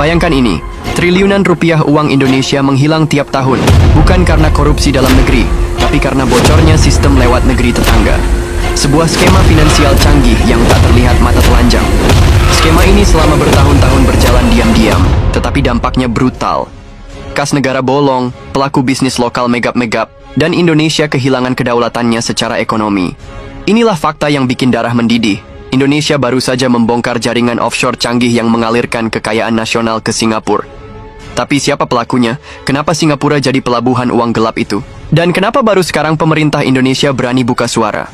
Bayangkan ini, triliunan rupiah uang Indonesia menghilang tiap tahun, bukan karena korupsi dalam negeri, tapi karena bocornya sistem lewat negeri tetangga. Sebuah skema finansial canggih yang tak terlihat mata telanjang. Skema ini selama bertahun-tahun berjalan diam-diam, tetapi dampaknya brutal. Kas negara bolong, pelaku bisnis lokal megap-megap, dan Indonesia kehilangan kedaulatannya secara ekonomi. Inilah fakta yang bikin darah mendidih. Indonesia baru saja membongkar jaringan offshore canggih yang mengalirkan kekayaan nasional ke Singapura. Tapi siapa pelakunya? Kenapa Singapura jadi pelabuhan uang gelap itu? Dan kenapa baru sekarang pemerintah Indonesia berani buka suara?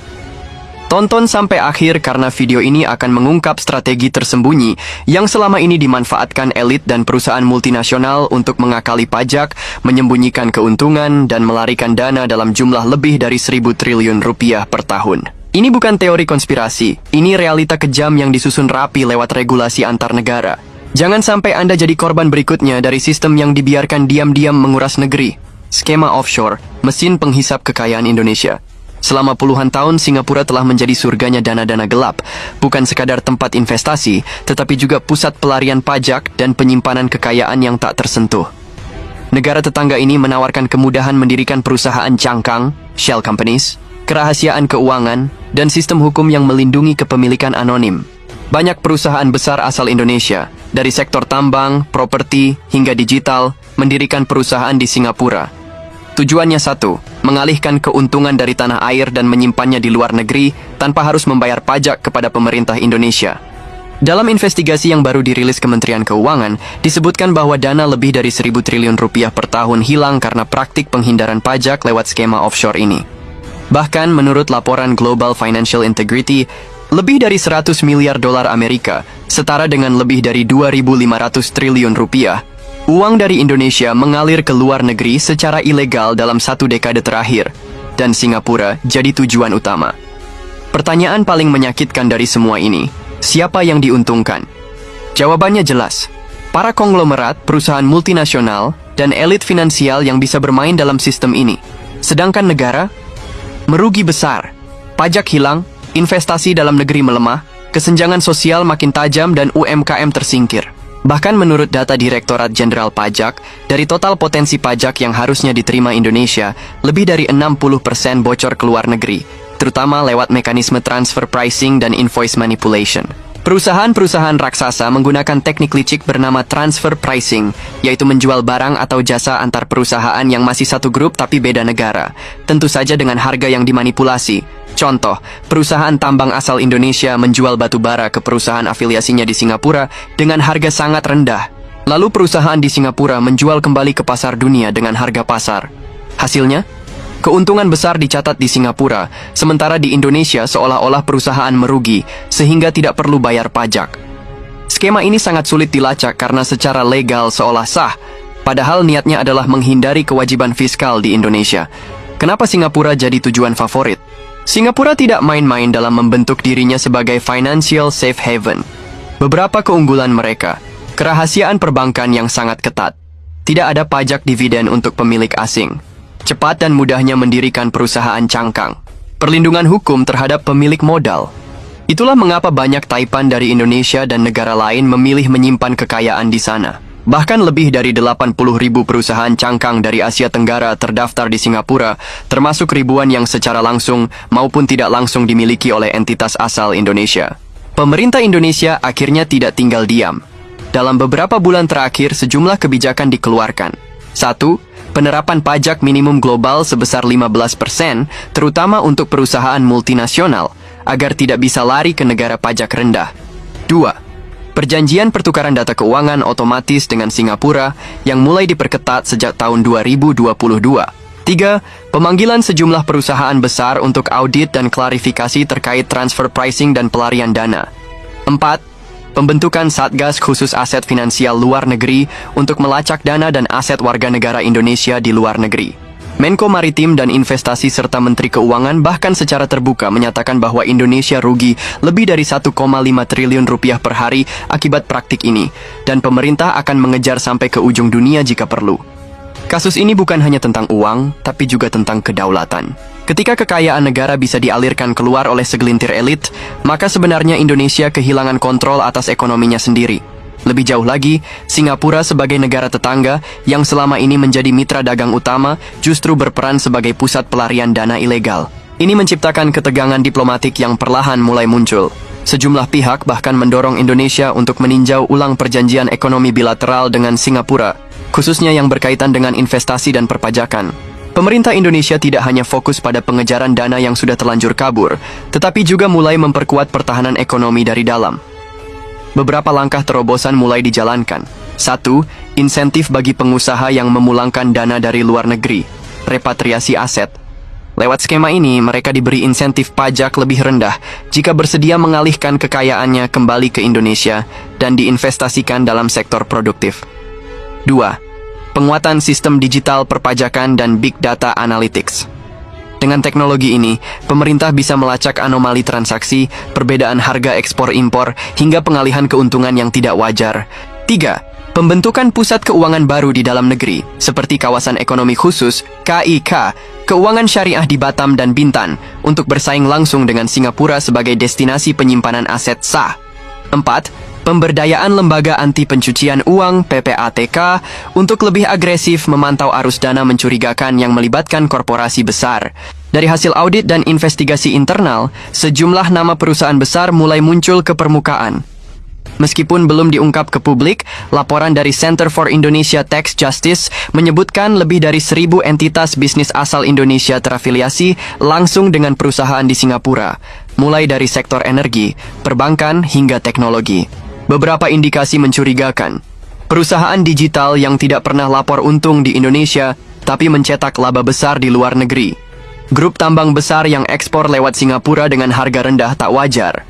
Tonton sampai akhir karena video ini akan mengungkap strategi tersembunyi yang selama ini dimanfaatkan elit dan perusahaan multinasional untuk mengakali pajak, menyembunyikan keuntungan, dan melarikan dana dalam jumlah lebih dari 1.000 triliun rupiah per tahun. Ini bukan teori konspirasi, ini realita kejam yang disusun rapi lewat regulasi antar negara. Jangan sampai Anda jadi korban berikutnya dari sistem yang dibiarkan diam-diam menguras negeri. Skema offshore, mesin penghisap kekayaan Indonesia. Selama puluhan tahun, Singapura telah menjadi surganya dana-dana gelap, bukan sekadar tempat investasi, tetapi juga pusat pelarian pajak dan penyimpanan kekayaan yang tak tersentuh. Negara tetangga ini menawarkan kemudahan mendirikan perusahaan cangkang, shell companies, kerahasiaan keuangan, dan sistem hukum yang melindungi kepemilikan anonim. Banyak perusahaan besar asal Indonesia, dari sektor tambang, properti, hingga digital, mendirikan perusahaan di Singapura. Tujuannya satu, mengalihkan keuntungan dari tanah air dan menyimpannya di luar negeri tanpa harus membayar pajak kepada pemerintah Indonesia. Dalam investigasi yang baru dirilis Kementerian Keuangan, disebutkan bahwa dana lebih dari 1.000 triliun rupiah per tahun hilang karena praktik penghindaran pajak lewat skema offshore ini. Bahkan menurut laporan Global Financial Integrity, lebih dari 100 miliar dolar Amerika, setara dengan lebih dari 2.500 triliun rupiah, uang dari Indonesia mengalir ke luar negeri secara ilegal dalam 1 dekade terakhir, dan Singapura jadi tujuan utama. Pertanyaan paling menyakitkan dari semua ini, siapa yang diuntungkan? Jawabannya jelas, para konglomerat, perusahaan multinasional, dan elit finansial yang bisa bermain dalam sistem ini. Sedangkan negara merugi besar, pajak hilang, investasi dalam negeri melemah, kesenjangan sosial makin tajam dan UMKM tersingkir. Bahkan menurut data Direktorat Jenderal Pajak, dari total potensi pajak yang harusnya diterima Indonesia, lebih dari 60% bocor ke luar negeri, terutama lewat mekanisme transfer pricing dan invoice manipulation. Perusahaan-perusahaan raksasa menggunakan teknik licik bernama transfer pricing, yaitu menjual barang atau jasa antar perusahaan yang masih satu grup tapi beda negara, tentu saja dengan harga yang dimanipulasi. Contoh, perusahaan tambang asal Indonesia menjual batu bara ke perusahaan afiliasinya di Singapura dengan harga sangat rendah. Lalu perusahaan di Singapura menjual kembali ke pasar dunia dengan harga pasar. Hasilnya, keuntungan besar dicatat di Singapura, sementara di Indonesia seolah-olah perusahaan merugi, sehingga tidak perlu bayar pajak. Skema ini sangat sulit dilacak karena secara legal seolah sah, padahal niatnya adalah menghindari kewajiban fiskal di Indonesia. Kenapa Singapura jadi tujuan favorit? Singapura tidak main-main dalam membentuk dirinya sebagai financial safe haven. Beberapa keunggulan mereka, kerahasiaan perbankan yang sangat ketat, tidak ada pajak dividen untuk pemilik asing, cepat dan mudahnya mendirikan perusahaan cangkang, perlindungan hukum terhadap pemilik modal. Itulah mengapa banyak taipan dari Indonesia dan negara lain memilih menyimpan kekayaan di sana. Bahkan lebih dari 80.000 perusahaan cangkang dari Asia Tenggara terdaftar di Singapura, termasuk ribuan yang secara langsung maupun tidak langsung dimiliki oleh entitas asal Indonesia. Pemerintah Indonesia akhirnya tidak tinggal diam. Dalam beberapa bulan terakhir, sejumlah kebijakan dikeluarkan. 1. Penerapan pajak minimum global sebesar 15%, terutama untuk perusahaan multinasional, agar tidak bisa lari ke negara pajak rendah. 2. Perjanjian pertukaran data keuangan otomatis dengan Singapura yang mulai diperketat sejak tahun 2022. 3. Pemanggilan sejumlah perusahaan besar untuk audit dan klarifikasi terkait transfer pricing dan pelarian dana. 4. Pembentukan Satgas Khusus Aset Finansial Luar Negeri untuk melacak dana dan aset warga negara Indonesia di luar negeri. Menko Maritim dan Investasi serta Menteri Keuangan bahkan secara terbuka menyatakan bahwa Indonesia rugi lebih dari 1,5 triliun rupiah per hari akibat praktik ini, dan pemerintah akan mengejar sampai ke ujung dunia jika perlu. Kasus ini bukan hanya tentang uang, tapi juga tentang kedaulatan. Ketika kekayaan negara bisa dialirkan keluar oleh segelintir elit, maka sebenarnya Indonesia kehilangan kontrol atas ekonominya sendiri. Lebih jauh lagi, Singapura sebagai negara tetangga yang selama ini menjadi mitra dagang utama justru berperan sebagai pusat pelarian dana ilegal. Ini menciptakan ketegangan diplomatik yang perlahan mulai muncul. Sejumlah pihak bahkan mendorong Indonesia untuk meninjau ulang perjanjian ekonomi bilateral dengan Singapura, khususnya yang berkaitan dengan investasi dan perpajakan. Pemerintah Indonesia tidak hanya fokus pada pengejaran dana yang sudah terlanjur kabur, tetapi juga mulai memperkuat pertahanan ekonomi dari dalam. Beberapa langkah terobosan mulai dijalankan. 1. Insentif bagi pengusaha yang memulangkan dana dari luar negeri, repatriasi aset. Lewat skema ini, mereka diberi insentif pajak lebih rendah jika bersedia mengalihkan kekayaannya kembali ke Indonesia dan diinvestasikan dalam sektor produktif. 2. Penguatan sistem digital perpajakan dan big data analytics. Dengan teknologi ini, pemerintah bisa melacak anomali transaksi, perbedaan harga ekspor-impor, hingga pengalihan keuntungan yang tidak wajar. 3. Pembentukan pusat keuangan baru di dalam negeri, seperti Kawasan Ekonomi Khusus, KIK, keuangan syariah di Batam dan Bintan, untuk bersaing langsung dengan Singapura sebagai destinasi penyimpanan aset sah. 4. Pemberdayaan lembaga anti pencucian uang (PPATK) untuk lebih agresif memantau arus dana mencurigakan yang melibatkan korporasi besar. Dari hasil audit dan investigasi internal, sejumlah nama perusahaan besar mulai muncul ke permukaan. Meskipun belum diungkap ke publik, laporan dari Center for Indonesia Tax Justice menyebutkan lebih dari 1.000 entitas bisnis asal Indonesia terafiliasi langsung dengan perusahaan di Singapura, mulai dari sektor energi, perbankan, hingga teknologi. Beberapa indikasi mencurigakan. Perusahaan digital yang tidak pernah lapor untung di Indonesia, tapi mencetak laba besar di luar negeri. Grup tambang besar yang ekspor lewat Singapura dengan harga rendah tak wajar.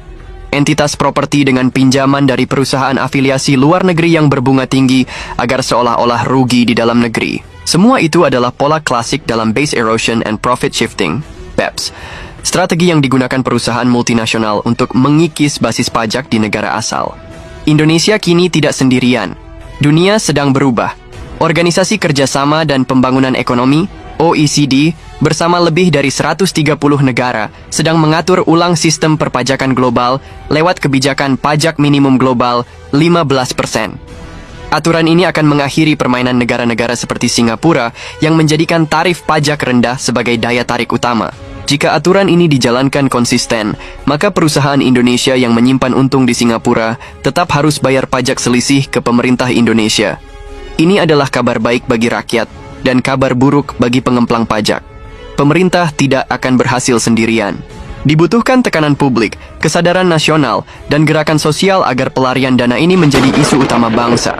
Entitas properti dengan pinjaman dari perusahaan afiliasi luar negeri yang berbunga tinggi agar seolah-olah rugi di dalam negeri. Semua itu adalah pola klasik dalam Base Erosion and Profit Shifting, BEPS. Strategi yang digunakan perusahaan multinasional untuk mengikis basis pajak di negara asal. Indonesia kini tidak sendirian. Dunia sedang berubah. Organisasi Kerjasama dan Pembangunan Ekonomi, OECD, bersama lebih dari 130 negara, sedang mengatur ulang sistem perpajakan global lewat kebijakan pajak minimum global 15%. Aturan ini akan mengakhiri permainan negara-negara seperti Singapura yang menjadikan tarif pajak rendah sebagai daya tarik utama. Jika aturan ini dijalankan konsisten, maka perusahaan Indonesia yang menyimpan untung di Singapura tetap harus bayar pajak selisih ke pemerintah Indonesia. Ini adalah kabar baik bagi rakyat dan kabar buruk bagi pengemplang pajak. Pemerintah tidak akan berhasil sendirian. Dibutuhkan tekanan publik, kesadaran nasional, dan gerakan sosial agar pelarian dana ini menjadi isu utama bangsa.